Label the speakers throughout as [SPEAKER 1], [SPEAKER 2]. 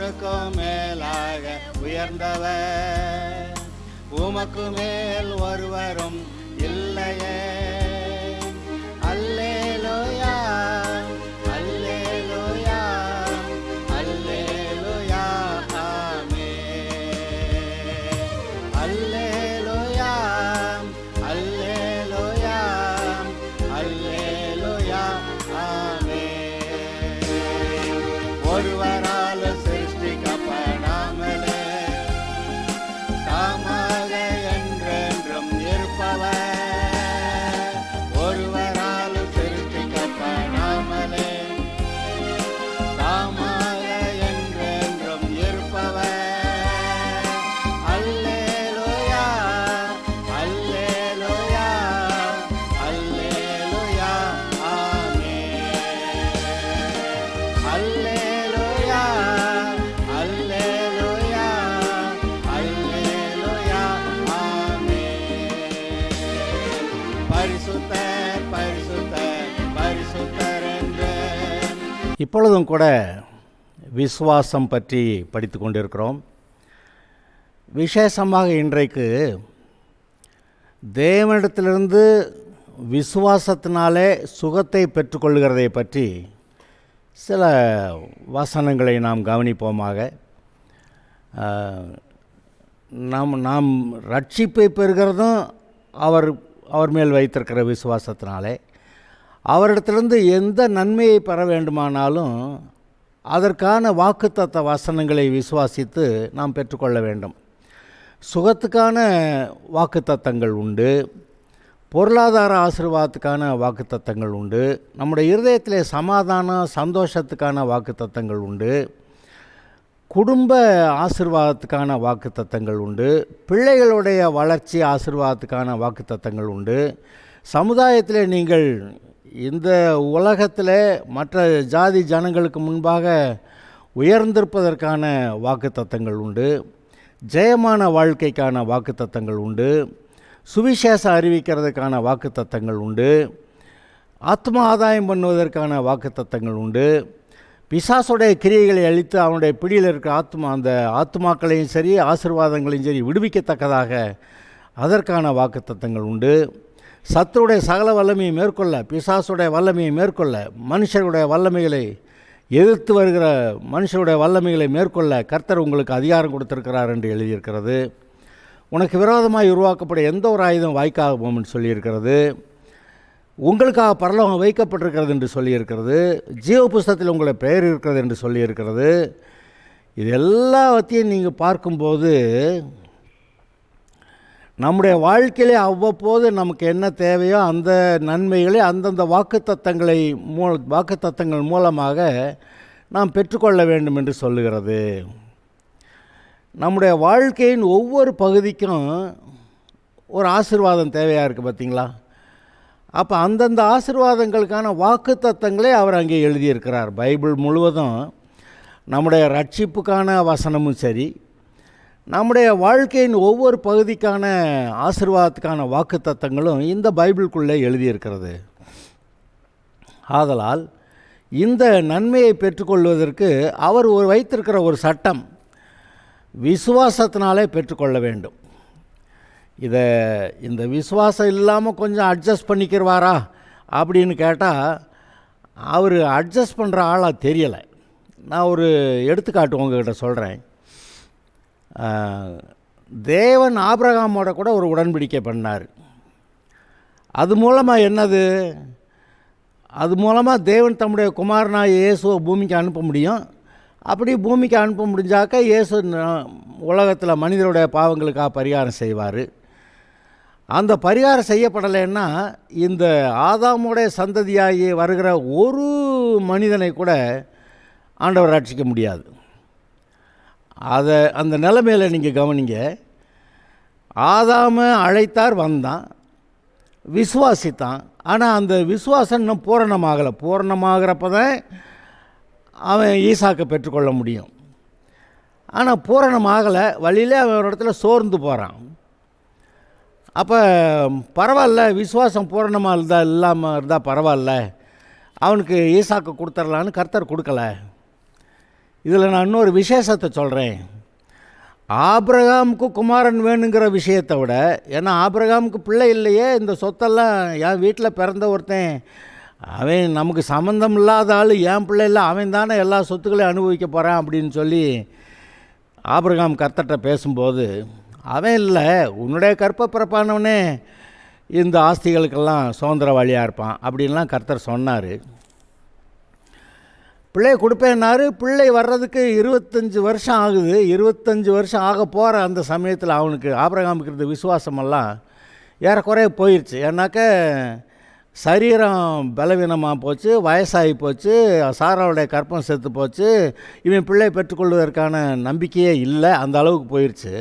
[SPEAKER 1] எல்லாருக்கும் மேலாக உயர்ந்தவர், உமக்கு மேல் ஒருவரும் இல்லையே. அல்லேலூயா, அல்லேலூயா, அல்லேலூயா, ஆமென். அல்லேலூயா, அல்லேலூயா, அல்லேலூயா, ஆமென். ஒருவரால் சிருஷ்டிக்கப்படாமலே தாமாக என்றென்றும் இருப்பவர், ஒருவரால் சிருஷ்டிக்கப்படாமலே தாமாக என்றென்றும் இருப்பவர். அல்லேலூயா, அல்லேலூயா, அல்லேலூயா, ஆமென். அல்லேலூயா, அல்லேலூயா, அல்லேலூயா, ஆமென். பரிசுத்தர், பரிசுத்தர், பரிசுத்தர் என்று. இப்பொழுதும் கூட விசுவாசம் பற்றி படித்து கொண்டிருக்கிறோம். விசேஷமாக இன்றைக்கு தேவனிடத்திலிருந்து விசுவாசத்தினாலே சுகத்தை பெற்றுக்கொள்கிறதை பற்றி சில வசனங்களை நாம் கவனிப்போமாக. நாம் ரட்சிப்பை பெறுகிறதும் அவர் மேல் வைத்திருக்கிற விசுவாசத்தினாலே, அவரிடத்திலிருந்து எந்த நன்மையை பெற வேண்டுமானாலும் அதற்கான வாக்குத்தத்த வசனங்களை விசுவாசித்து நாம் பெற்றுக்கொள்ள வேண்டும். சுகத்துக்கான வாக்குத்தத்தங்கள் உண்டு, பொருளாதார ஆசீர்வாதத்துக்கான வாக்குத்தத்தங்கள் உண்டு, நம்முடைய இருதயத்திலே சமாதானம் சந்தோஷத்துக்கான வாக்குத்தத்தங்கள் உண்டு, குடும்ப ஆசீர்வாதத்துக்கான வாக்குத்தத்தங்கள் உண்டு, பிள்ளைகளுடைய வளர்ச்சி ஆசீர்வாதத்துக்கான வாக்குத்தத்தங்கள் உண்டு. சமுதாயத்தில் நீங்கள் இந்த உலகத்தில் மற்ற ஜாதி ஜனங்களுக்கு முன்பாக உயர்ந்திருப்பதற்கான வாக்குத்தத்தங்கள் உண்டு, ஜெயமான வாழ்க்கைக்கான வாக்குத்தத்தங்கள் உண்டு, சுவிசேஷம் அறிவிக்கிறதுக்கான வாக்குத்தத்தங்கள் உண்டு, ஆத்ம ஆதாயம் பண்ணுவதற்கான வாக்குத்தத்தங்கள் உண்டு, பிசாசுடைய கிரியைகளை அழித்து அவனுடைய பிடியில் இருக்கிற அந்த ஆத்மாக்களையும் சரி ஆசீர்வாதங்களையும் சரி விடுவிக்கத்தக்கதாக அதற்கான வாக்குத்தத்தங்கள் உண்டு. சத்துருடைய சகல வல்லமையை மேற்கொள்ள, பிசாசுடைய வல்லமையை மேற்கொள்ள, மனுஷருடைய வல்லமைகளை எதிர்த்து வருகிற மனுஷருடைய வல்லமைகளை மேற்கொள்ள கர்த்தர் உங்களுக்கு அதிகாரம் கொடுத்திருக்கிறார் என்று எழுதியிருக்கிறது. உனக்கு விரோதமாக உருவாக்கப்பட எந்த ஒரு ஆயுதம் வாய்க்காகும் என்று சொல்லியிருக்கிறது. உங்களுக்காக பரலோகம் வைக்கப்பட்டிருக்கிறது என்று சொல்லியிருக்கிறது. ஜீவ புஸ்தகத்தில் உங்களுடைய பெயர் இருக்கிறது என்று சொல்லியிருக்கிறது. இது எல்லாவற்றையும் நீங்கள் பார்க்கும்போது நம்முடைய வாழ்க்கையிலே அவ்வப்போது நமக்கு என்ன தேவையோ அந்த நன்மைகளை அந்தந்த வாக்குத்தத்தங்கள் மூலமாக நாம் பெற்றுக்கொள்ள வேண்டும் என்று சொல்லுகிறது. நம்முடைய வாழ்க்கையின் ஒவ்வொரு பகுதிக்கும் ஒரு ஆசீர்வாதம் தேவையாக இருக்குது பார்த்தீங்களா? அப்போ அந்தந்த ஆசீர்வாதங்களுக்கான வாக்குத்தத்தங்களே அவர் அங்கே எழுதியிருக்கிறார். பைபிள் முழுவதும் நம்முடைய ரட்சிப்புக்கான வசனமும் சரி, நம்முடைய வாழ்க்கையின் ஒவ்வொரு பகுதிக்கான ஆசீர்வாதத்துக்கான வாக்குத்தத்தங்களும் இந்த பைபிளுக்குள்ளே எழுதியிருக்கிறது. ஆதலால் இந்த நன்மையை பெற்றுக்கொள்வதற்கு அவர் வைத்திருக்கிற ஒரு சட்டம், விசுவாசத்தினாலே பெற்றுக்கொள்ள வேண்டும். இந்த விசுவாசம் இல்லாமல் கொஞ்சம் அட்ஜஸ்ட் பண்ணிக்கிறவாரா அப்படின்னு கேட்டால் அவர் அட்ஜஸ்ட் பண்ணுற ஆளாக தெரியலை. நான் ஒரு எடுத்துக்காட்டு உங்ககிட்ட சொல்கிறேன். தேவன் ஆபிரகாமோட கூட ஒரு உடன்படிக்கை பண்ணார். அது மூலமாக என்னது? அது மூலமாக தேவன் தம்முடைய குமாரனாக இயேசுவை பூமிக்கு அனுப்ப முடியும். அப்படி பூமிக்கு அனுப்ப முடிஞ்சாக்க இயேசு உலகத்தில் மனிதருடைய பாவங்களுக்காக பரிகாரம் செய்வார். அந்த பரிகாரம் செய்யப்படலைன்னா இந்த ஆதாமுடைய சந்ததியாகி வருகிற ஒரு மனிதனை கூட ஆண்டவர் ரட்சிக்க முடியாது. அந்த நிலைமையில் நீங்கள் கவனிங்க. ஆதாமை அழைத்தார், வந்தான், விசுவாசித்தான். ஆனால் அந்த விசுவாசம் இன்னும் பூரணமாகலை. பூரணமாகிறப்ப தான் அவன் ஈசாக்கை பெற்றுக்கொள்ள முடியும். ஆனால் பூரணமாகலை. வழியிலே அவன் ஒரு இடத்துல சோர்ந்து போகிறான். அப்போ பரவாயில்ல, விசுவாசம் பூரணமாக இல்லாமல் இருந்தால் பரவாயில்ல, அவனுக்கு ஈசாக்கு கொடுத்துர்லான்னு கர்த்தர் கொடுக்கல. இதில் நான் இன்னொரு விசேஷத்தை சொல்கிறேன். ஆபிரகாமுக்கு குமாரன் வேணுங்கிற விஷயத்தை விட, ஏன்னா ஆபிரகாமுக்கு பிள்ளை இல்லையே, இந்த சொத்தெல்லாம் என் வீட்டில் பிறந்த ஒருத்தன், அவன் நமக்கு சம்மந்தம் இல்லாத ஆள், என் பிள்ளை இல்லை, அவன் தானே எல்லா சொத்துக்களையும் அனுபவிக்க போகிறான் அப்படின்னு சொல்லி ஆபிரகாம் கர்த்தர்கிட்ட பேசும்போது, அவன் இல்லை, உன்னுடைய கற்பப்பிறப்பானவனே இந்த ஆஸ்திகளுக்கெல்லாம் சுதந்திரவாளியாக இருப்பான் அப்படின்லாம் கர்த்தர் சொன்னார். பிள்ளையை கொடுப்பேன்னாரு. பிள்ளை வர்றதுக்கு 25 வருஷம் ஆகுது. 25 வருஷம் ஆக போகிற அந்த சமயத்தில் அவனுக்கு ஆபிரகாமுக்கு இருந்த விசுவாசமெல்லாம் ஏறக்குறைய போயிடுச்சு. ஏன்னாக்க சரீரம் பலவீனமாக போச்சு, வயசாகி போச்சு, சாராவுடைய கற்பம் செத்து போச்சு, இவன் பிள்ளை பெற்றுக்கொள்வதற்கான நம்பிக்கையே இல்லை, அந்த அளவுக்கு போயிடுச்சு.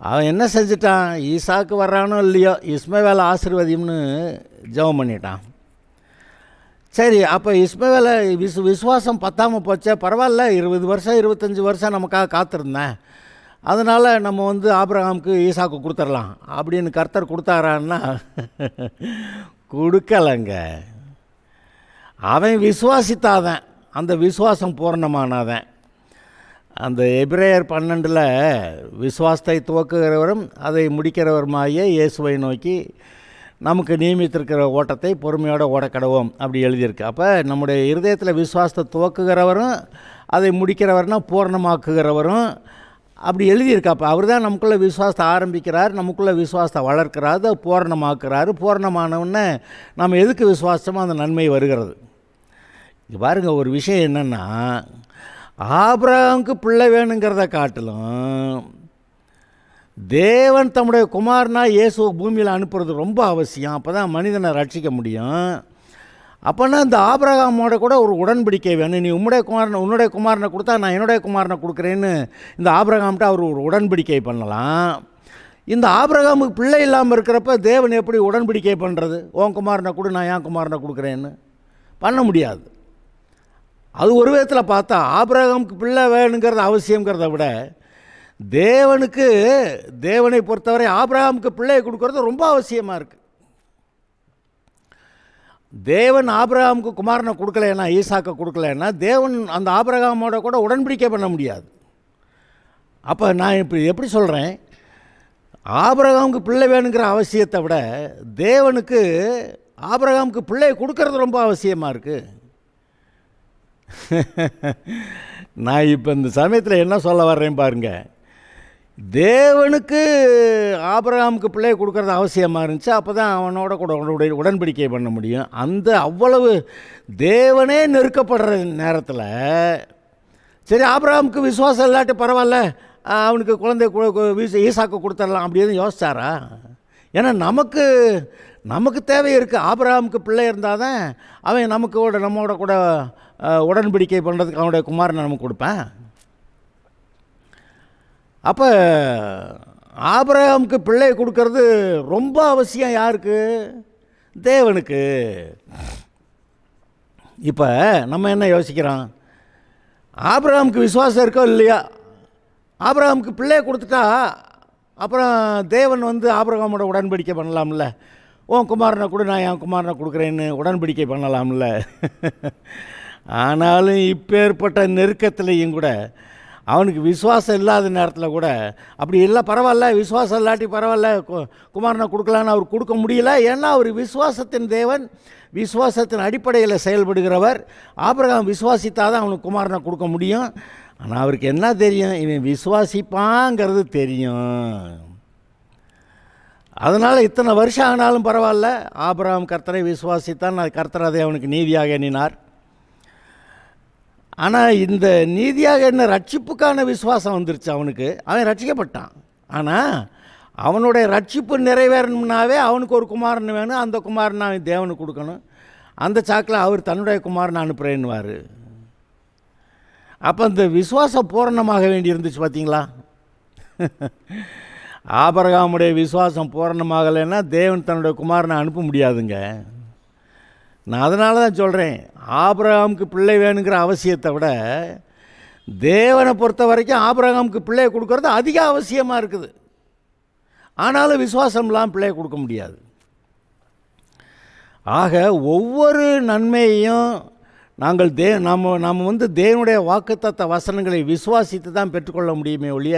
[SPEAKER 1] அவன் என்ன செஞ்சிட்டான், ஈசாக்கு வர்றானோ இல்லையோ இஸ்மவேலை ஆசீர்வதியும்னு ஜெபம் பண்ணிட்டான். சரி, அப்போ இஸ்மவேலை விசுவாசம் பத்தாமல் போச்சே, பரவாயில்ல, 20 வருஷம் 25 வருஷம் நமக்காக காத்திருந்தேன், அதனால் நம்ம ஆபிரகாமுக்கு ஈசாக்கு கொடுத்துடலாம் அப்படின்னு கர்த்தர் கொடுத்தாரான்னா கொடுக்கலைங்க. அவன் விசுவாசித்தாதன், அந்த விசுவாசம் பூர்ணமானாதன். அந்த எபிரேயர் 12 விசுவாசத்தை துவக்குகிறவரும் அதை முடிக்கிறவருமாகிய இயேசுவை நோக்கி நமக்கு நியமித்திருக்கிற ஓட்டத்தை பொறுமையோடு ஓடக்கடவோம் அப்படி எழுதியிருக்கு. அப்போ நம்முடைய இருதயத்தில் விசுவாசத்தை துவக்குகிறவரும் அதை முடிக்கிறவர்னா பூர்ணமாக்குகிறவரும் அப்படி எழுதியிருக்கு. அப்போ அவர் தான் நமக்குள்ளே விசுவாசத்தை ஆரம்பிக்கிறார், நமக்குள்ளே விசுவாசத்தை வளர்க்கிறார், அதை பூரணமாக்குறாரு. பூரணமானவுடனே நம்ம எதுக்கு விசுவாசமோ அந்த நன்மை வருகிறது. இது பாருங்கள், ஒரு விஷயம் என்னென்னா, ஆபிரகாமுக்கு பிள்ளை வேணுங்கிறத காட்டிலும் தேவன் தம்முடைய குமாரனா இயேசுவை பூமியில் அனுப்புறது ரொம்ப அவசியம். அப்போ தான் மனிதனை ரட்சிக்க முடியும். அப்போனா இந்த ஆபிரகாமோட கூட ஒரு உடன்படிக்கை வேணும். நீ உன்னுடைய குமாரனை கொடுத்தா நான் என்னுடைய குமாரனை கொடுக்குறேன்னு இந்த ஆபிரகாம்கிட்ட அவர் ஒரு உடன்படிக்கை பண்ணலாம். இந்த ஆபிரகாமுக்கு பிள்ளை இல்லாமல் இருக்கிறப்ப தேவன் எப்படி உடன்படிக்கை பண்ணுறது? உன் குமாரனை கொடு, நான் என் குமாரனை கொடுக்குறேன்னு பண்ண முடியாது. அது ஒரு விதத்தில் பார்த்தா ஆபிரகாமுக்கு பிள்ளை வேணுங்கிறது அவசியங்கிறத விட தேவனை பொறுத்தவரை ஆபிரகாமுக்கு பிள்ளையை கொடுக்கறது ரொம்ப அவசியமாக இருக்குது. தேவன் ஆபிரகாமுக்கு குமாரனை கொடுக்கலைன்னா, ஈசாக்கை கொடுக்கலைன்னா, தேவன் அந்த ஆபிரகாமோட கூட உடன்படிக்கை பண்ண முடியாது. அப்போ நான் இப்போ எப்படி சொல்கிறேன், ஆபிரகாமுக்கு பிள்ளை வேணுங்கிற அவசியத்தை விட தேவனுக்கு ஆபிரகாமுக்கு பிள்ளையை கொடுக்கறது ரொம்ப அவசியமாக இருக்குது. நான் இப்போ இந்த சமயத்தில் என்ன சொல்ல வர்றேன் பாருங்கள். தேவனுக்கு ஆபிரகாமுக்கு பிள்ளையை கொடுக்கறது அவசியமாக இருந்துச்சு. அப்போ தான் அவனோட கூட உடன்படிக்கை பண்ண முடியும். அந்த அவ்வளவு தேவனே நெருக்கப்படுற நேரத்தில் சரி ஆபிரகாமுக்கு விசுவாசம் இல்லாட்டி பரவாயில்ல, அவனுக்கு குழந்தை ஈசாக்கு கொடுத்துடலாம் அப்படின்னு யோசிச்சாரா? ஏன்னா நமக்கு தேவை இருக்குது. ஆபிரகாமுக்கு பிள்ளை இருந்தால் தான் அவன் நம்மோட கூட உடன்படிக்கை பண்ணுறதுக்கு அவனுடைய குமாரனை நமக்கு கொடுப்பேன். அப்போ ஆபிரகாமுக்கு பிள்ளை கொடுக்கறது ரொம்ப அவசியம். யாருக்கு? தேவனுக்கு. இப்போ நம்ம என்ன யோசிக்கிறோம், ஆபிரகாமுக்கு விசுவாசம் இருக்கோ இல்லையா, ஆபிரகாமுக்கு பிள்ளையை கொடுத்துட்டா அப்புறம் தேவன் ஆபிரகாமோட உடன்படிக்கை பண்ணலாம்ல, உன் குமாரனை கூட நான் என் குமாரனை கொடுக்குறேன்னு உடன்படிக்கை பண்ணலாம்ல. ஆனாலும் இப்பேற்பட்ட நெருக்கத்திலையும் கூட அவனுக்கு விசுவாசம் இல்லாத நேரத்தில் கூட அப்படி இல்லை, பரவாயில்ல, விசுவாசம் இல்லாட்டி பரவாயில்ல, குமாரனை கொடுக்கலான்னு அவர் கொடுக்க முடியல. ஏன்னா அவர் விசுவாசத்தின் தேவன், விசுவாசத்தின் அடிப்படையில் செயல்படுகிறவர். ஆபிரகாம் விசுவாசித்தால் தான் அவனுக்கு குமாரனை கொடுக்க முடியும். ஆனால் அவருக்கு என்ன தெரியும், இவன் விசுவாசிப்பாங்கிறது தெரியும். அதனால் இத்தனை வருஷம் ஆனாலும் பரவாயில்ல, ஆபிரகாம் கர்த்தரை விசுவாசித்தான், கர்த்தர் அதை அவனுக்கு நீதியாக எண்ணினார். ஆனால் இந்த நீதியாக என்ன ரட்சிப்புக்கான விசுவாசம் வந்துருச்சு அவனுக்கு, அவன் ரட்சிக்கப்பட்டான். ஆனால் அவனுடைய ரட்சிப்பு நிறைவேறணும்னாவே அவனுக்கு ஒரு குமாரன் வேணும், அந்த குமாரனை அவன் தேவனுக்கு கொடுக்கணும். அந்த சாக்கில் அவர் தன்னுடைய குமாரனை அனுப்புகிறேன்னுவார். அப்போ இந்த விசுவாசம் பூரணமாக வேண்டி இருந்துச்சு பார்த்தீங்களா? ஆபிரகாமுடைய விசுவாசம் பூரணமாகலைன்னா தேவன் தன்னுடைய குமாரனை அனுப்ப முடியாதுங்க. நான் அதனால தான் சொல்கிறேன், ஆபிரகாமுக்கு பிள்ளை வேணுங்கிற அவசியத்தை விட தேவனை பொறுத்த வரைக்கும் ஆபிரகாமுக்கு பிள்ளையை கொடுக்கறது அதிக அவசியமாக இருக்குது. ஆனாலும் விசுவாசம் இல்லாமல் பிள்ளையை கொடுக்க முடியாது. ஆக ஒவ்வொரு நன்மையையும் நாம் வந்து தேவனுடைய வாக்குத்தத்த வசனங்களை விசுவாசித்து தான் பெற்றுக்கொள்ள முடியுமே ஒழிய,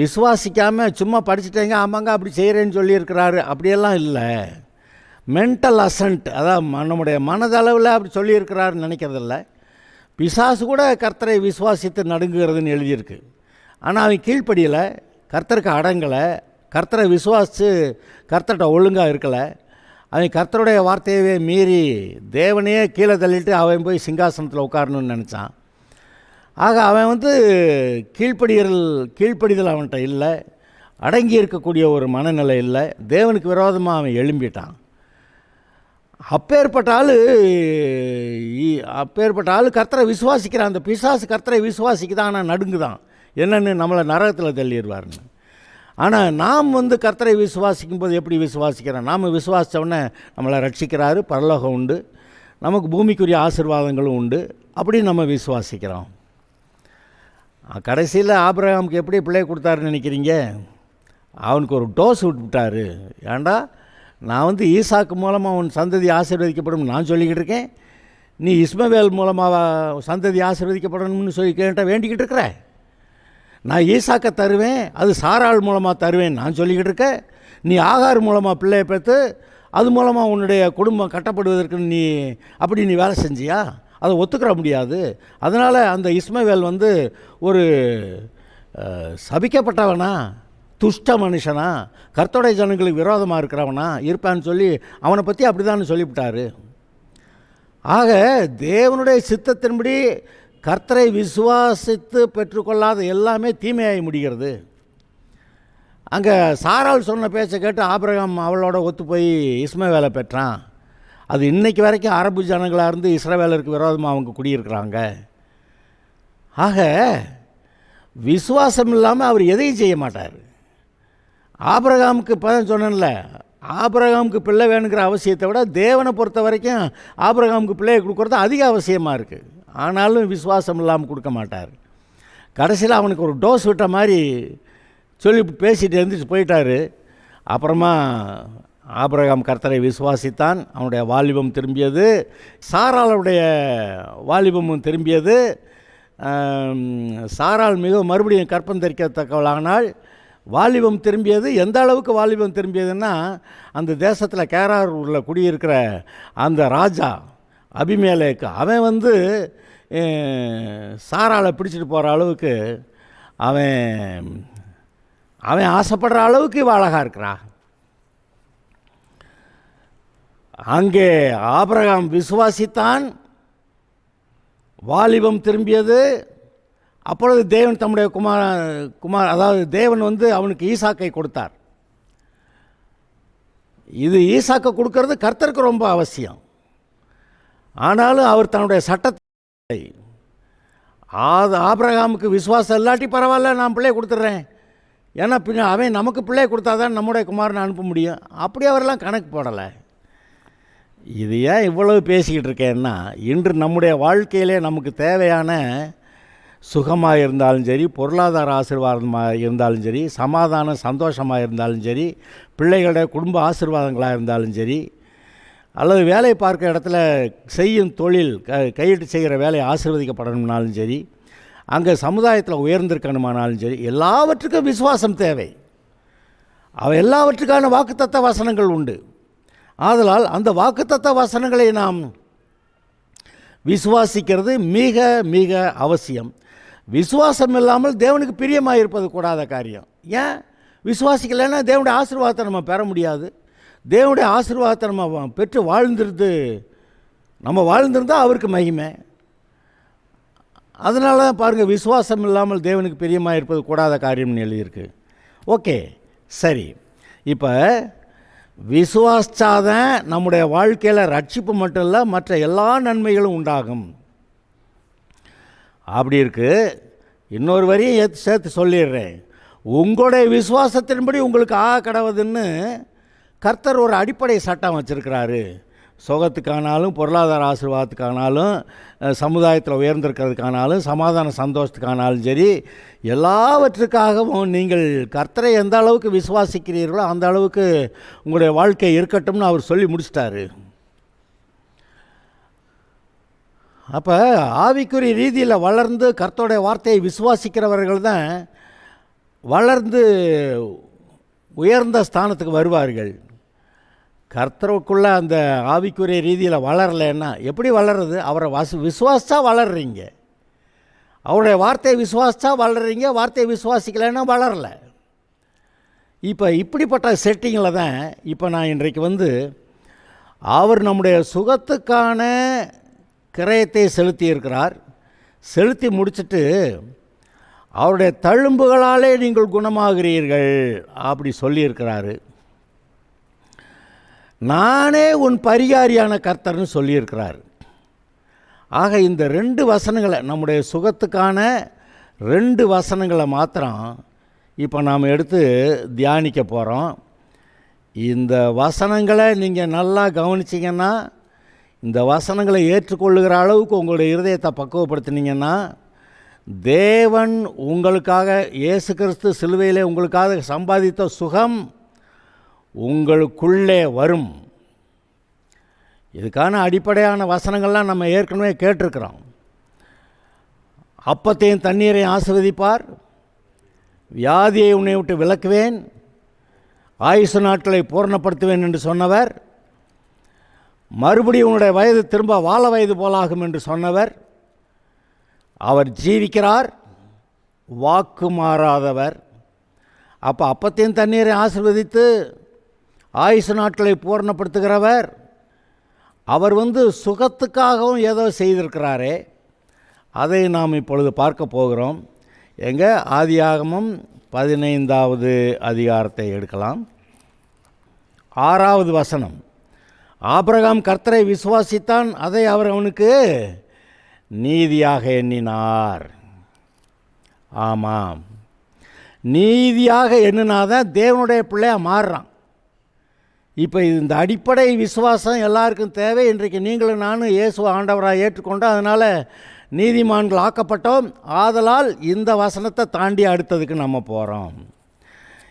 [SPEAKER 1] விசுவாசிக்காமல் சும்மா படிச்சுட்டேங்க ஆமாங்க அப்படி செய்கிறேன்னு சொல்லியிருக்கிறாரு அப்படியெல்லாம் இல்லை. மென்டல் அசன்ட், அதான் நம்முடைய மனதளவில் அப்படி சொல்லியிருக்கிறாருன்னு நினைக்கிறதில்ல. பிசாசு கூட கர்த்தரை விசுவாசித்து நடுங்குகிறதுன்னு எழுதியிருக்கு. ஆனால் அவன் கீழ்ப்படியலை, கர்த்தருக்கு அடங்கலை, கர்த்தரை விசுவாசித்து கர்த்தர்கிட்ட ஒழுங்காக இருக்கலை. அவன் கர்த்தருடைய வார்த்தையவே மீறி தேவனையே கீழே தள்ளிட்டு அவன் போய் சிங்காசனத்தில் உட்காரணும்னு நினச்சான். ஆக அவன் வந்து கீழ்ப்படிதல் அவன்கிட்ட இல்லை, அடங்கி இருக்கக்கூடிய ஒரு மனநிலை இல்லை, தேவனுக்கு விரோதமாக அவன் எழும்பிட்டான். அப்பேற்பட்ட ஆள் கர்த்தரை விசுவாசிக்கிறான். அந்த பிசாசு கர்த்தரை விசுவாசிக்குதான், ஆனால் நடுங்குதான், என்னென்னு நம்மளை நரகத்தில் தள்ளிடுவார்னு. ஆனால் நாம் வந்து கர்த்தரை விசுவாசிக்கும் போது எப்படி விசுவாசிக்கிறோம்? நாம் விசுவாசித்தவுடனே நம்மளை ரட்சிக்கிறாரு, பரலோகம் உண்டு, நமக்கு பூமிக்குரிய ஆசீர்வாதங்களும் உண்டு, அப்படி நம்ம விசுவாசிக்கிறோம். கடைசியில் ஆபிரகாமுக்கு எப்படி பிள்ளை கொடுத்தாருன்னு நினைக்கிறீங்க? அவனுக்கு ஒரு டோஸ் விட்டுவிட்டார். ஏண்டா, நான் வந்து ஈசாக்கு மூலமாக உன் சந்ததி ஆசீர்வதிக்கப்படும் நான் சொல்லிக்கிட்டு இருக்கேன், நீ இஸ்மவேல் மூலமாக சந்ததி ஆசீர்வதிக்கப்படணும்னு சொல்லி வேண்டிக்கிட்டு இருக்கிற. நான் ஈசாக்கை தருவேன், அது சாராள் மூலமாக தருவேன் நான் சொல்லிக்கிட்டு இருக்க. நீ ஆகார் மூலமாக பிள்ளையை பெற்று அது மூலமாக உன்னுடைய குடும்பம் கட்டப்படுவதற்கு நீ வேலை செஞ்சியா? அதை ஒத்துக்கிற முடியாது. அதனால் அந்த இஸ்மவேல் வந்து ஒரு சபிக்கப்பட்டவனா, துஷ்ட மனுஷனா, கர்த்தருடைய ஜனங்களுக்கு விரோதமாக இருக்கிறவனா இருப்பான்னு சொல்லி அவனை பற்றி அப்படி தான் சொல்லிவிட்டார். ஆக தேவனுடைய சித்தத்தின்படி கர்த்தரை விசுவாசித்து பெற்றுக்கொள்ளாத எல்லாமே தீமையாகி முடிகிறது. அங்கே சாராள் சொன்ன பேச்சை கேட்டு ஆபிரகாம் அவளோட ஒத்து போய் இஸ்மவேலை பெற்றான். அது இன்றைக்கு வரைக்கும் அரபு ஜனங்களாக இருந்து இஸ்ரவேலருக்கு விரோதமாக அவங்க குடியிருக்கிறாங்க. ஆக விசுவாசம் இல்லாமல் அவர் எதையும் செய்ய மாட்டார். ஆபிரகாமுக்கு இப்போ தான் சொன்னேன்ல, ஆபிரகாமுக்கு பிள்ளை வேணுங்கிற அவசியத்தை விட தேவனை பொறுத்த வரைக்கும் ஆபிரகாமுக்கு பிள்ளையை கொடுக்குறது அதிக அவசியமாக இருக்குது. ஆனாலும் விசுவாசம் இல்லாமல் கொடுக்க மாட்டார். கடைசியில் அவனுக்கு ஒரு டோஸ் விட்ட மாதிரி சொல்லி பேசிட்டு எழுந்திரிச்சு போயிட்டார். அப்புறமா ஆபிரகாம் கர்த்தரை விசுவாசித்தான், அவனுடைய வாலிபம் திரும்பியது, சாராளுடைய வாலிபமும் திரும்பியது. சாராள் மறுபடியும் கற்பம் தரிக்கத்தக்கவளானால் வாலிபம் திரும்பியது. எந்த அளவுக்கு வாலிபம் திரும்பியதுன்னா, அந்த தேசத்தில் கேரார் ஊரில் குடியிருக்கிற அந்த ராஜா அபிமேலேக்கு, அவன் வந்து சாராளை பிடிச்சிட்டு போகிற அளவுக்கு அவன் ஆசைப்படுற அளவுக்கு இவ அழகாக இருக்கிறா. அங்கே ஆபிரகாம் விசுவாசித்தான், வாலிபம் திரும்பியது. அப்பொழுது தேவன் தம்முடைய குமார் அதாவது தேவன் வந்து அவனுக்கு ஈசாக்கை கொடுத்தார். இது ஈசாக்கை கொடுக்கறது கர்த்தருக்கு ரொம்ப அவசியம். ஆனாலும் அவர் தன்னுடைய சட்டத்தை ஆபிரகாமுக்கு விசுவாசம் இல்லாட்டி பரவாயில்ல, நான் பிள்ளையை கொடுத்துட்றேன், ஏன்னா பின்ன அவன் நமக்கு பிள்ளையை கொடுத்தா தான் நம்முடைய குமாரனை அனுப்ப முடியும், அப்படி அவரெல்லாம் கணக்கு போடலை. இது ஏன் இவ்வளவு பேசிக்கிட்டு இருக்கேன்னா, இன்று நம்முடைய வாழ்க்கையிலே நமக்கு தேவையான சுகமாக இருந்தாலும் சரி, பொருளாதார ஆசீர்வாதமாக இருந்தாலும் சரி, சமாதானம் சந்தோஷமாக இருந்தாலும் சரி, பிள்ளைகளுடைய குடும்ப ஆசீர்வாதங்களாக இருந்தாலும் சரி, அல்லது வேலை பார்க்குற இடத்துல செய்யும் தொழில் கையிட்டு செய்கிற வேலை ஆசீர்வதிக்கப்படணும்னாலும் சரி, அங்கே சமுதாயத்தில் உயர்ந்திருக்கணுமானாலும் சரி, எல்லாவற்றுக்கும் விசுவாசம் தேவை. எல்லாவற்றுக்கான வாக்குத்தத்த வசனங்கள் உண்டு. ஆதலால் அந்த வாக்குத்தத்த வசனங்களை நாம் விசுவாசிக்கிறது மிக மிக அவசியம். விசுவாசம் இல்லாமல் தேவனுக்கு பிரியமாக இருப்பது கூடாத காரியம். ஏன் விசுவாசிக்கலைன்னா தேவனுடைய ஆசீர்வாதத்தை நம்ம பெற முடியாது. தேவனுடைய ஆசீர்வாதத்தை நம்ம பெற்று வாழ்ந்திருந்தால் அவருக்கு மகிமை. அதனால தான் பாருங்கள், விசுவாசம் இல்லாமல் தேவனுக்கு பிரியமாக இருப்பது கூடாத காரியம்னு எழுதியிருக்கு. ஓகே, சரி. இப்போ விசுவாசாதான் நம்முடைய வாழ்க்கையில் ரட்சிப்பு மட்டும் இல்லை, மற்ற எல்லா நன்மைகளும் உண்டாகும். அப்படி இருக்குது. இன்னொரு வரியும் சேர்த்து சொல்லிடுறேன். உங்களுடைய விசுவாசத்தின்படி உங்களுக்கு கடவுதுன்னு கர்த்தர் ஒரு அடிப்படை சட்டம் வச்சுருக்கிறாரு. சுகத்துக்கானாலும், பொருளாதார ஆசீர்வாதத்துக்கானாலும், சமுதாயத்தில் உயர்ந்திருக்கிறதுக்கானாலும், சமாதான சந்தோஷத்துக்கானாலும் சரி, எல்லாவற்றுக்காகவும் நீங்கள் கர்த்தரை எந்த அளவுக்கு விசுவாசிக்கிறீர்களோ அந்த அளவுக்கு உங்களுடைய வாழ்க்கை இருக்கட்டும்னு அவர் சொல்லி முடிச்சிட்டாரு. அப்போ ஆவிக்குரிய ரீதியில் வளர்ந்து கர்த்தருடைய வார்த்தையை விசுவாசிக்கிறவர்கள் தான் வளர்ந்து உயர்ந்த ஸ்தானத்துக்கு வருவார்கள். கர்த்தருக்குள்ளே அந்த ஆவிக்குரிய ரீதியில் வளரலைன்னா எப்படி வளருது? அவரை விசுவாசித்தா வளர்றீங்க, அவருடைய வார்த்தையை விசுவாசித்தா வளர்றீங்க. வார்த்தையை விசுவாசிக்கலைன்னா வளரல. இப்போ இப்படிப்பட்ட செட்டிங்கில் தான் இப்போ நான் இன்றைக்கு அவர் நம்முடைய சுகத்துக்கான கிரயத்தை செலுத்தியிருக்கிறார். செலுத்தி முடிச்சுட்டு அவருடைய தழும்புகளாலே நீங்கள் குணமாகிறீர்கள் அப்படி சொல்லியிருக்கிறாரு. நானே உன் பரிகாரியான கர்த்தர்னு சொல்லியிருக்கிறார். ஆக இந்த 2 வசனங்களை, நம்முடைய சுகத்துக்கான 2 வசனங்களை மாத்திரம் இப்போ நாம் எடுத்து தியானிக்க போகிறோம். இந்த வசனங்களை நீங்கள் நல்லா கவனிச்சிங்கன்னா, இந்த வசனங்களை ஏற்றுக்கொள்ளுகிற அளவுக்கு உங்களுடைய இருதயத்தை பக்குவப்படுத்தினீங்கன்னா, தேவன் உங்களுக்காக, இயேசு கிறிஸ்து சிலுவையிலே உங்களுக்காக சம்பாதித்த சுகம் உங்களுக்குள்ளே வரும். இதுக்கான அடிப்படையான வசனங்கள்லாம் நம்ம ஏற்கனவே கேட்டிருக்கிறோம். அப்பத்தையும் தண்ணீரையும் ஆசீர்வதிப்பார், வியாதியை உன்னை விட்டு விலக்குவேன், ஆயுசு நாட்களை பூரணப்படுத்துவேன் என்று சொன்னவர், மறுபடியும் உன்னுடைய வயது திரும்ப வாழ வயது போலாகும் என்று சொன்னவர், அவர் ஜீவிக்கிறார், வாக்கு மாறாதவர். அப்போ அப்பத்தையும் தண்ணீரை ஆசீர்வதித்து ஆயுசு நாட்களை பூரணப்படுத்துகிறவர். அவர் சுகத்துக்காகவும் ஏதோ செய்திருக்கிறாரே, அதை நாம் இப்பொழுது பார்க்க போகிறோம். ஆதியாகமம் 15வது அதிகாரத்தை எடுக்கலாம். 6வது வசனம். ஆபிரகாம் கர்த்தரை விசுவாசித்தான், அதை அவர் அவனுக்கு நீதியாக எண்ணினார். ஆமாம், நீதியாக எண்ணினாதான் தேவனுடைய பிள்ளையாக மாறுறான். இப்போ இந்த அடிப்படை விசுவாசம் எல்லாருக்கும் தேவை. இன்றைக்கு நீங்களும் நானும் இயேசு ஆண்டவராக ஏற்றுக்கொண்டோம், அதனால் நீதிமான்கள் ஆக்கப்பட்டோம். ஆதலால் இந்த வசனத்தை தாண்டி அடுத்ததுக்கு நம்ம போகிறோம்.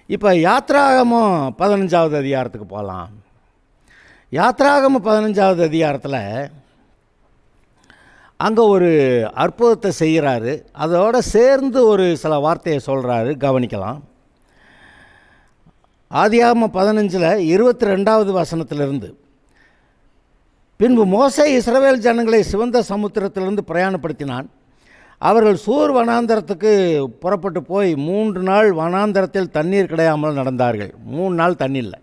[SPEAKER 1] இப்போ யாத்ராகமம் 15வது அதிகாரத்துக்கு போகலாம். யாத்ராகமம் 15வது அதிகாரத்தில் அங்கே ஒரு அற்புதத்தை செய்கிறாரு. அதோடு சேர்ந்து ஒரு சில வார்த்தையை சொல்கிறாரு, கவனிக்கலாம். ஆதியாகமம் 15 22வது வசனத்திலிருந்து, பின்பு மோசே இஸ்ரவேல் ஜனங்களை சிவந்த சமுத்திரத்திலிருந்து பிரயாணப்படுத்தினான். அவர்கள் சூர் வனாந்தரத்துக்கு புறப்பட்டு போய் 3 நாள் வனாந்தரத்தில் தண்ணீர் கிடையாமல் நடந்தார்கள். 3 நாள் தண்ணி இல்லை.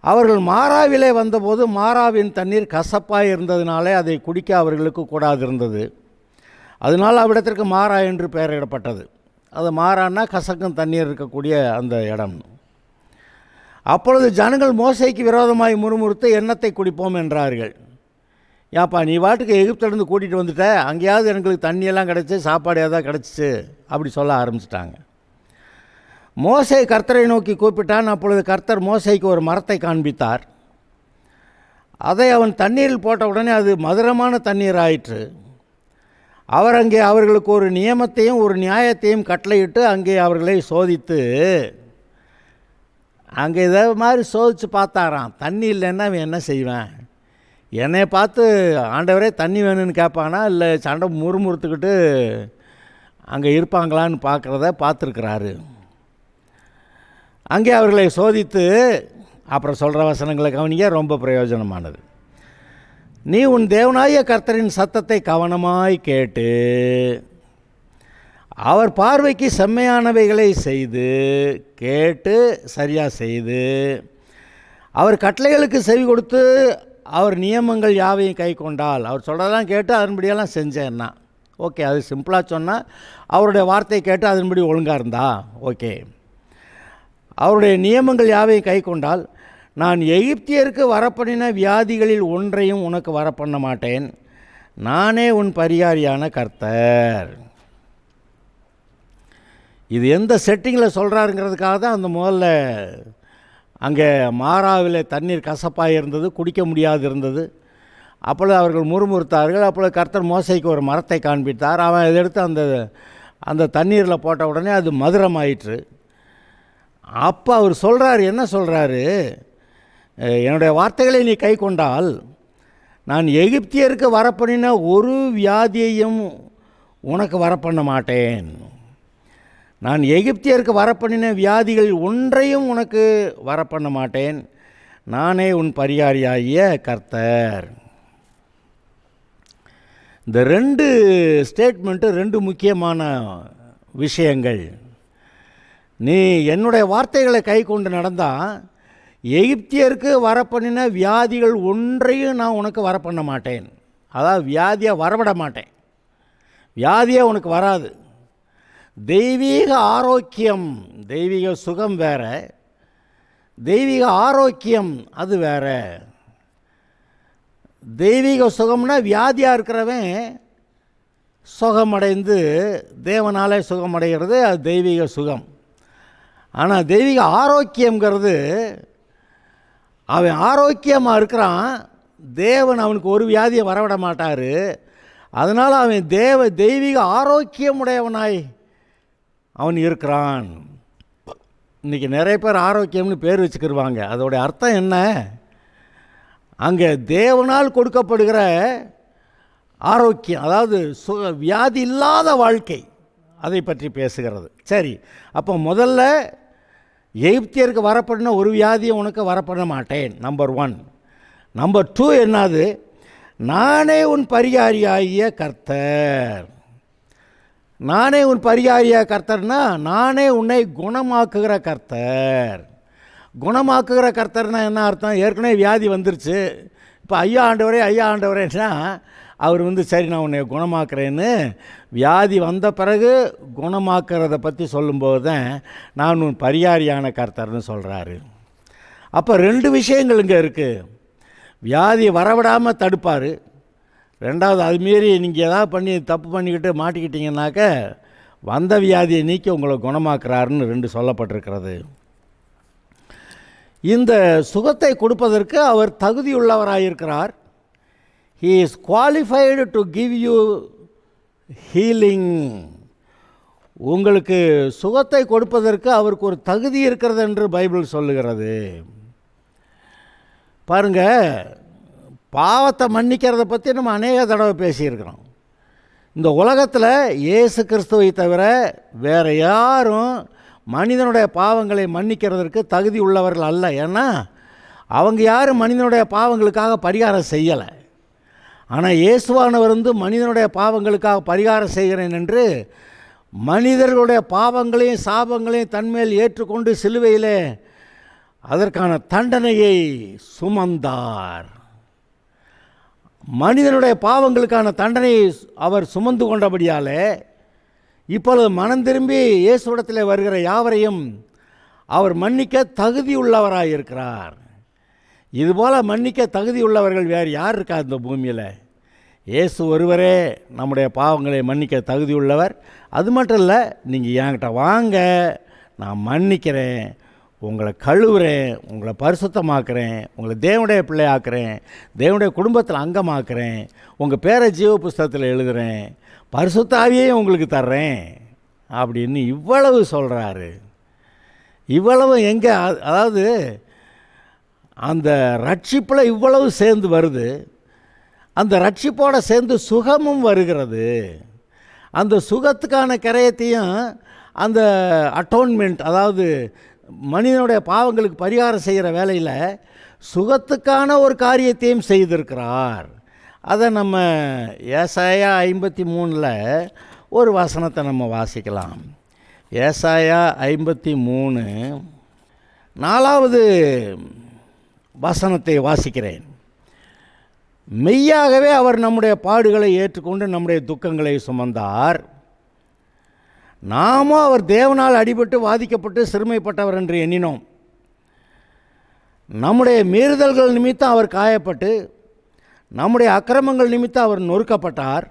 [SPEAKER 1] அவர்கள் மாராவிலே வந்தபோது மாராவின் தண்ணீர் கசப்பாக இருந்ததினாலே அதை குடிக்க அவர்களுக்கு கூடாது இருந்தது. அதனால் அவ்விடத்திற்கு மாரா என்று பெயரிடப்பட்டது. அது மாறான்னா கசக்கும் தண்ணீர் இருக்கக்கூடிய அந்த இடம். அப்பொழுது ஜனங்கள் மோசேக்கு விரோதமாய் முறுமுறுத்து எண்ணத்தை குடிப்போம் என்றார்கள். ஏப்பா, நீ வாட்டுக்கு எகிப்திலிருந்து கூட்டிகிட்டு வந்துட்ட, அங்கேயாவது எங்களுக்கு தண்ணியெல்லாம் கிடச்சி, சாப்பாடு ஏதாவது கிடச்சிச்சு அப்படி சொல்ல ஆரம்பிச்சிட்டாங்க. மோசே கர்த்தரை நோக்கி கூப்பிட்டான். அப்பொழுது கர்த்தர் மோசேக்கு ஒரு மரத்தை காண்பித்தார். அதை அவன் தண்ணீரில் போட்ட உடனே அது மதுரமான தண்ணீர் ஆயிற்று. அவர் அங்கே அவர்களுக்கு ஒரு நியமத்தையும் ஒரு நியாயத்தையும் கட்டளையிட்டு அங்கே அவர்களை சோதித்து, அங்கே இதை மாதிரி சோதித்து பார்த்தாராம். தண்ணி இல்லைன்னா அவன் என்ன செய்வேன்? என்னை பார்த்து ஆண்டவரே தண்ணி வேணும்னு கேட்பானா, இல்லை சண்டை முறுமுறுத்துக்கிட்டு அங்கே இருப்பாங்களான்னு பார்த்துருக்கிறாரு. அங்கே அவர்களை சோதித்து அப்புறம் சொல்கிற வசனங்களை கவனிக்க, ரொம்ப பிரயோஜனமானது. நீ உன் தேவனாய கர்த்தரின் சத்தத்தை கவனமாய் கேட்டு அவர் பார்வைக்கு செம்மையானவைகளை செய்து, கேட்டு சரியாக செய்து, அவர் கட்டளைகளுக்கு செவி கொடுத்து அவர் நியமங்கள் யாவையும் கை கொண்டால், அவர் சொல்கிறதெல்லாம் கேட்டு அதன்படியெல்லாம் செஞ்சேன்னா ஓகே. அது சிம்பிளாக சொன்னால் அவருடைய வார்த்தையை கேட்டு அதன்படி ஒழுங்காக இருந்தா ஓகே. அவருடைய நியமங்கள் யாவையும் கை கொண்டால் நான் எகிப்தியருக்கு வரப்பண்ணின வியாதிகளில் ஒன்றையும் உனக்கு வரப்பண்ண மாட்டேன், நானே உன் பரிகாரியான கர்த்தர். இது எந்த செட்டிங்கில் சொல்கிறாருங்கிறதுக்காக தான் அந்த முதல்ல அங்கே மாராவில் தண்ணீர் கசப்பாக இருந்தது, குடிக்க முடியாது இருந்தது. அப்பொழுது அவர்கள் முறுமுறுத்தார்கள். அப்பொழுது கர்த்தர் மோசேக்கு ஒரு மரத்தை காண்பித்தார். அவன் இதை எடுத்து அந்த தண்ணீரில் போட்ட உடனே அது மதுரமாயிற்று. அப்போ அவர் சொல்கிறார், என்ன சொல்கிறாரு? என்னுடைய வார்த்தைகளை நீ கை கொண்டால் நான் எகிப்தியருக்கு வரப்பண்ணின ஒரு வியாதியையும் உனக்கு வரப்பண்ண மாட்டேன். நான் எகிப்தியருக்கு வரப்பண்ணின வியாதிகள் ஒன்றையும் உனக்கு வரப்பண்ண மாட்டேன். நானே உன் பரிகாரியாகிய கர்த்தர். இந்த ரெண்டு ஸ்டேட்மெண்ட்டு ரெண்டு முக்கியமான விஷயங்கள். நீ என்னுடைய வார்த்தைகளை கை கொண்டு நடந்தால் எகிப்தியருக்கு வரப்பண்ணின வியாதிகள் ஒன்றையும் நான் உனக்கு வரப்பண்ண மாட்டேன். அதாவது வியாதியை வரவிட மாட்டேன். வியாதியே உனக்கு வராது. தெய்வீக ஆரோக்கியம், தெய்வீக சுகம் வேற, தெய்வீக ஆரோக்கியம் அது வேற. தெய்வீக சுகம்னா வியாதியாக இருக்கிறவன் சுகமடைந்து தேவனாலே சுகமடைகிறது, அது தெய்வீக சுகம். ஆனால் தெய்வீக ஆரோக்கியங்கிறது அவன் ஆரோக்கியமாக இருக்கிறான், தேவன் அவனுக்கு ஒரு வியாதியை வரவிட மாட்டார். அதனால் அவன் தெய்வீக ஆரோக்கியமுடையவனாய் அவன் இருக்கிறான். இன்றைக்கி நிறைய பேர் ஆரோக்கியம்னு பேர் வச்சுக்கிடுவாங்க. அதோடைய அர்த்தம் என்ன? அங்கே தேவனால் கொடுக்கப்படுகிற ஆரோக்கியம், அதாவது வியாதி இல்லாத வாழ்க்கை, அதை பற்றி பேசுகிறது. சரி, அப்போ முதல்ல எகிப்தியருக்கு வரப்படின ஒரு வியாதியை உனக்கு வரப்பட மாட்டேன், நம்பர் 1. நம்பர் 2 என்னது? நானே உன் பரிகாரியாகிய கர்த்தர். நானே உன் பரிகாரியாக கர்த்தர்னா நானே உன்னை குணமாக்குகிற கர்த்தர். குணமாக்குகிற கர்த்தர்னா என்ன அர்த்தம்? ஏற்கனவே வியாதி வந்துருச்சு, இப்போ ஐயா ஆண்டவரேன்னா அவர் சரி நான் உன்னை குணமாக்குறேன்னு வியாதி வந்த பிறகு குணமாக்குறத பற்றி சொல்லும்போது தான் நான் உன் பரிகாரியான கர்த்தர்னு சொல்கிறாரு. அப்போ 2 விஷயங்கள் இங்கே இருக்குது. வியாதியை வரவிடாமல் தடுப்பார். 2வது, அதுமாரி நீங்கள் எதாவது பண்ணி தப்பு பண்ணிக்கிட்டு மாட்டிக்கிட்டீங்கன்னாக்க வந்த வியாதியை நீக்கி உங்களை குணமாக்குறாருன்னு 2 சொல்லப்பட்டிருக்கிறது. இந்த சுகத்தை கொடுப்பதற்கு அவர் தகுதியுள்ளவராயிருக்கிறார். He is qualified to give you healing. உங்களுக்கு சுகத்தை கொடுப்பதற்கு அவருக்கு ஒரு தகுதி இருக்கிறது என்று பைபிள் சொல்லுகிறது. பாருங்கள், பாவத்தை மன்னிக்கிறத பற்றி நம்ம அநேக தடவை பேசியிருக்கிறோம். இந்த உலகத்தில் இயேசு கிறிஸ்துவை தவிர வேறு யாரும் மனிதனுடைய பாவங்களை மன்னிக்கிறதற்கு தகுதி உள்ளவர்கள் அல்ல. ஏன்னா அவங்க யாரும் மனிதனுடைய பாவங்களுக்காக பரிகாரம் செய்யலை. ஆனால் இயேசுவானவர் மனிதனுடைய பாவங்களுக்காக பரிகாரம் செய்கிறேன் என்று மனிதர்களுடைய பாவங்களையும் சாபங்களையும் தன்மேல் ஏற்றுக்கொண்டு சிலுவையிலே அதற்கான தண்டனையை சுமந்தார். மனிதனுடைய பாவங்களுக்கான தண்டனையை அவர் சுமந்து கொண்டபடியாலே இப்பொழுது மனம் திரும்பி இயேசுவிடத்தில் வருகிற யாவரையும் அவர் மன்னிக்க தகுதியுள்ளவராயிருக்கிறார். இதுபோல் மன்னிக்க தகுதியுள்ளவர்கள் வேறு யார் இருக்கா இந்த பூமியில்? இயேசு ஒருவரே நம்முடைய பாவங்களை மன்னிக்க தகுதியுள்ளவர். அது மட்டும் இல்லை, நீங்கள் என்கிட்ட வாங்க, நான் மன்னிக்கிறேன், உங்களை கழுவுறேன், உங்களை பரிசுத்தமாக்குறேன், உங்களை தேவனுடைய பிள்ளையாக்குறேன், தேவனுடைய குடும்பத்தில் அங்கமாக்குறேன், உங்கள் பேரை ஜீவ புஸ்தகத்தில் எழுதுகிறேன், பரிசுத்த ஆவியையும் உங்களுக்கு தர்றேன் அப்படின்னு இவ்வளவு சொல்கிறாரு. இவ்வளவு எங்கே? அதாவது அந்த ரட்சிப்பில் இவ்வளவு சேர்ந்து வருது. அந்த ரட்சிப்போடு சேர்ந்து சுகமும் வருகிறது. அந்த சுகத்துக்கான கிரயத்தையும் அந்த அட்டோன்மெண்ட், அதாவது மனிதனுடைய பாவங்களுக்கு பரிகாரம் செய்கிற வேலையில் சுகத்துக்கான ஒரு காரியத்தையும் செய்திருக்கிறார். அதை நம்ம ஏசாயா 53 ஒரு வசனத்தை நம்ம வாசிக்கலாம். ஏசாயா 53 4வது வசனத்தை வாசிக்கிறேன். மெய்யாகவே அவர் நம்முடைய பாடுகளை ஏற்றுக்கொண்டு நம்முடைய துக்கங்களை சுமந்தார். நாமோ அவர் தேவனால் அடிபட்டு வாதிக்கப்பட்டு சிறுமைப்பட்டவர் என்று எண்ணினோம். நம்முடைய மீறுதல்கள் நிமித்தம் அவர் காயப்பட்டு நம்முடைய அக்கிரமங்கள் நிமித்தம் அவர் நொறுக்கப்பட்டார்.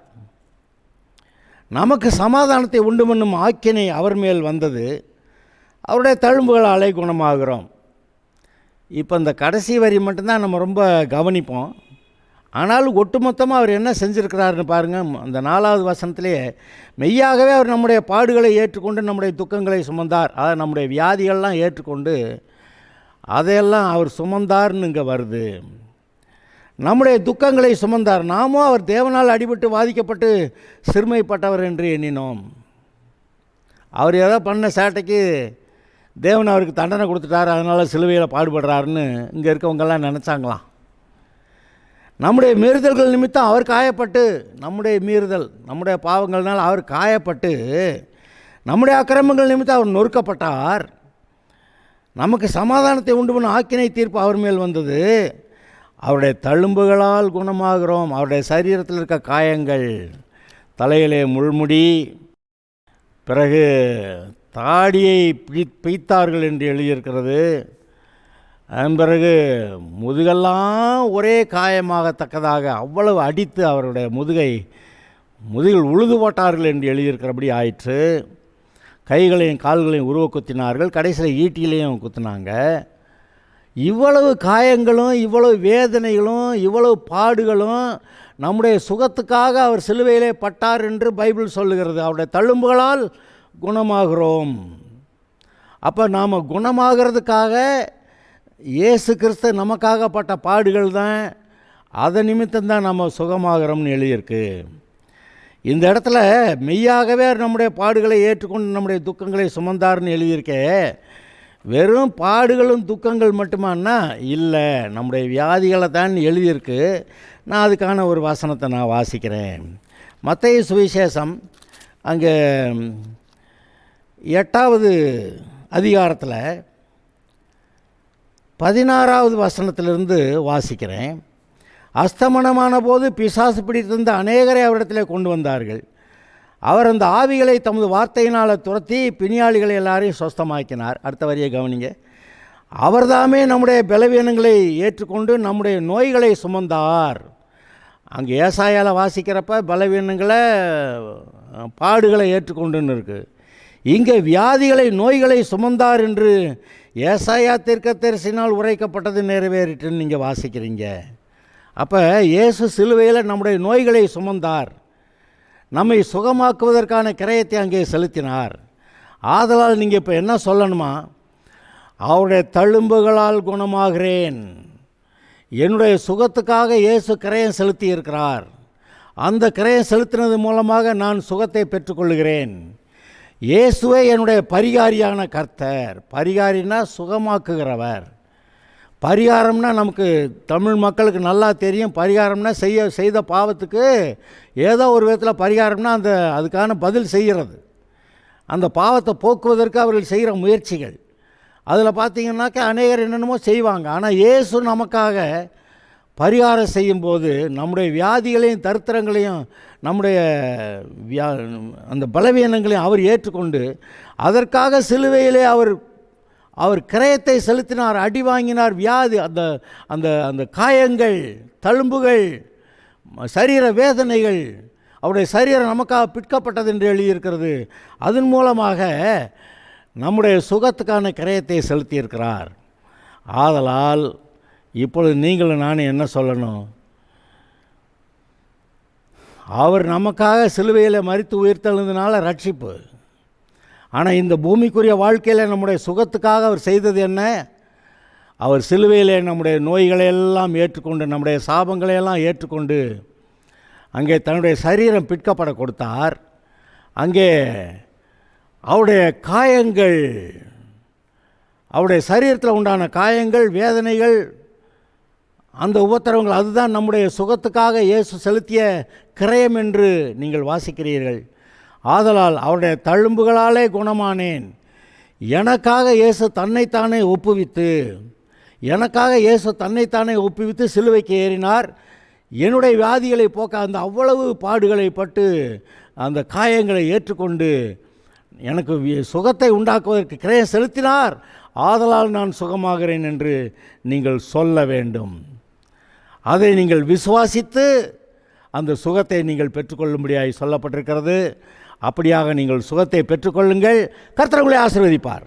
[SPEAKER 1] நமக்கு சமாதானத்தை உண்டு பண்ணும் ஆக்கினை அவர் மேல் வந்தது, அவருடைய தழும்புகளாலே குணமாகிறோம். இப்போ இந்த கடைசி வரி மட்டும்தான் நம்ம ரொம்ப கவனிப்போம். ஆனாலும் ஒட்டுமொத்தமாக அவர் என்ன செஞ்சுருக்கிறாருன்னு பாருங்கள். அந்த 4வது வசனத்திலே மெய்யாகவே அவர் நம்முடைய பாடுகளை ஏற்றுக்கொண்டு நம்முடைய துக்கங்களை சுமந்தார். அதாவது நம்முடைய வியாதிகள்லாம் ஏற்றுக்கொண்டு அதையெல்லாம் அவர் சுமந்தார்னு இங்கே வருது. நம்முடைய துக்கங்களை சுமந்தார். நாமும் அவர் தேவனால் அடிபட்டு வாதிக்கப்பட்டு சிறுமைப்பட்டவர் என்று எண்ணினோம். அவர் ஏதோ பண்ண சேட்டைக்கு தேவன் அவருக்கு தண்டனை கொடுத்துட்டார், அதனால் சிலுவையில் பாடுபடுறாருன்னு இங்கே இருக்கவங்கெல்லாம் நினச்சாங்களாம். நம்முடைய மீறுதல்கள் நிமித்தம் அவர் காயப்பட்டு, நம்முடைய மீறுதல் நம்முடைய பாவங்கள்னால் அவர் காயப்பட்டு, நம்முடைய அக்கிரமங்கள் நிமித்தம் அவர் நொறுக்கப்பட்டார். நமக்கு சமாதானத்தை உண்டு பண்ண ஆக்கினை தீர்ப்பு அவர் மேல் வந்தது. அவருடைய தழும்புகளால் குணமாகிறோம். அவருடைய சரீரத்தில் இருக்க காயங்கள், தலையிலே முள்முடி, பிறகு தாடியை பிய்த்தார்கள் என்று எழுதியிருக்கிறது. அதன் பிறகு முதுகெல்லாம் ஒரே காயமாகத்தக்கதாக அவ்வளவு அடித்து அவருடைய முதுகில் உழுது போட்டார்கள் என்று எழுதியிருக்கிறபடி ஆயிற்று. கைகளையும் கால்களையும் உருவ குத்தினார்கள், கடைசியில் ஈட்டிலையும் குத்தினாங்க. இவ்வளவு காயங்களும், இவ்வளவு வேதனைகளும், இவ்வளவு பாடுகளும் நம்முடைய சுகத்துக்காக அவர் சிலுவையிலே பட்டார் என்று பைபிள் சொல்லுகிறது. அவருடைய தழும்புகளால் குணமாகிறோம். அப்போ நாம் குணமாகிறதுக்காக இயேசு கிறிஸ்து நமக்காக பட்ட பாடுகள் தான், அதை நிமித்தம்தான் நம்ம சுகமாகிறோம்னு எழுதியிருக்கு. இந்த இடத்துல மெய்யாகவே நம்முடைய பாடுகளை ஏற்றுக்கொண்டு நம்முடைய துக்கங்களை சுமந்தார்னு எழுதியிருக்கே. வெறும் பாடுகளும் துக்கங்கள் மட்டுமானா இல்லை, நம்முடைய வியாதிகளை தான் எழுதியிருக்கு. நான் அதுக்கான ஒரு வசனத்தை நான் வாசிக்கிறேன். மத்தேயு சுவிசேஷம் அங்கே 8வது அதிகாரத்தில் 16வது வசனத்திலிருந்து வாசிக்கிறேன். அஸ்தமனமான போது பிசாசு பிடித்திருந்த அநேகரை அவரிடத்தில் கொண்டு வந்தார்கள். அவர் அந்த ஆவிகளை தமது வார்த்தையினால் துரத்தி பிணியாளிகளை எல்லாரையும் சொஸ்தமாக்கினார். அடுத்த வரியை கவனிங்க. அவர்தாமே நம்முடைய பலவீனங்களை ஏற்றுக்கொண்டு நம்முடைய நோய்களை சுமந்தார். அங்கே ஏசாயால் வாசிக்கிறப்ப பலவீனங்களை பாடுகளை ஏற்றுக்கொண்டுன்னு இருக்குது. இங்கே வியாதிகளை நோய்களை சுமந்தார் என்று ஏசாயா தீர்க்கதரிசினால் உரைக்கப்பட்டது நிறைவேறிட்டுன்னு நீங்கள் வாசிக்கிறீங்க. அப்போ இயேசு சிலுவையில் நம்முடைய நோய்களை சுமந்தார், நம்மை சுகமாக்குவதற்கான கிரயத்தை அங்கே செலுத்தினார். ஆதலால் நீங்கள் இப்போ என்ன சொல்லணுமா? அவருடைய தழும்புகளால் குணமாகிறேன். என்னுடைய சுகத்துக்காக இயேசு கிரயம் செலுத்தி இருக்கிறார். அந்த கிரயம் செலுத்தினது மூலமாக நான் சுகத்தை பெற்றுக்கொள்கிறேன். இயேசுவே என்னுடைய பரிகாரியான கர்த்தர். பரிகாரினா சுகமாக்குகிறவர். பரிகாரம்னா நமக்கு தமிழ் மக்களுக்கு நல்லா தெரியும். பரிகாரம்னா செய்த பாவத்துக்கு ஏதோ ஒரு விதத்தில் பரிகாரம்னா அதுக்கான பதில் செய்கிறது, அந்த பாவத்தை போக்குவதற்கு அவர்கள் செய்கிற முயற்சிகள். அதில் பார்த்திங்கன்னாக்கா அநேகர் என்னென்னமோ செய்வாங்க. ஆனால் இயேசு நமக்காக பரிகாரம் செய்யும்போது நம்முடைய வியாதிகளையும் தரித்திரங்களையும் நம்முடைய அந்த பலவீனங்களையும் அவர் ஏற்றுக்கொண்டு அதற்காக சிலுவையிலே அவர் கிரயத்தை செலுத்தினார், அடி வாங்கினார். வியாதி, அந்த அந்த காயங்கள், தழும்புகள், சரீர வேதனைகள், அவருடைய சரீரம் நமக்காக பிற்கப்பட்டது என்று எழுதியிருக்கிறது. அதன் மூலமாக நம்முடைய சுகத்துக்கான கிரயத்தை செலுத்தியிருக்கிறார். ஆதலால் இப்பொழுது நீங்களும் நானும் என்ன சொல்லணும்? அவர் நமக்காக சிலுவையில் மரித்து உயிர்த்தெழுந்தனால ரட்சிப்பு. ஆனால் இந்த பூமிக்குரிய வாழ்க்கையில் நம்முடைய சுகத்துக்காக அவர் செய்தது என்ன? அவர் சிலுவையில் நம்முடைய நோய்களையெல்லாம் ஏற்றுக்கொண்டு, நம்முடைய சாபங்களையெல்லாம் ஏற்றுக்கொண்டு அங்கே தன்னுடைய சரீரம் பிற்கப்பட கொடுத்தார். அங்கே அவருடைய காயங்கள், அவருடைய சரீரத்தில் உண்டான காயங்கள், வேதனைகள், அந்த உபத்திரவங்கள், அதுதான் நம்முடைய சுகத்துக்காக இயேசு செலுத்திய கிரயம் என்று நீங்கள் வாசிக்கிறீர்கள். ஆதலால் அவருடைய தழும்புகளாலே குணமானேன். எனக்காக இயேசு தன்னைத்தானே ஒப்புவித்து சிலுவைக்கு ஏறினார். என்னுடைய வியாதிகளை போக்க அந்த அவ்வளவு பாடுகளை பட்டு அந்த காயங்களை ஏற்றுக்கொண்டு எனக்கு சுகத்தை உண்டாக்குவதற்கு கிரயம் செலுத்தினார். ஆதலால் நான் சுகமாகிறேன் என்று நீங்கள் சொல்ல வேண்டும். அதை நீங்கள் விசுவாசித்து அந்த சுகத்தை நீங்கள் பெற்றுக்கொள்ளும்படியாய் சொல்லப்பட்டிருக்கிறது. அப்படியாக நீங்கள் சுகத்தை பெற்றுக்கொள்ளுங்கள். கர்த்தர் உங்களை ஆசீர்வதிப்பார்.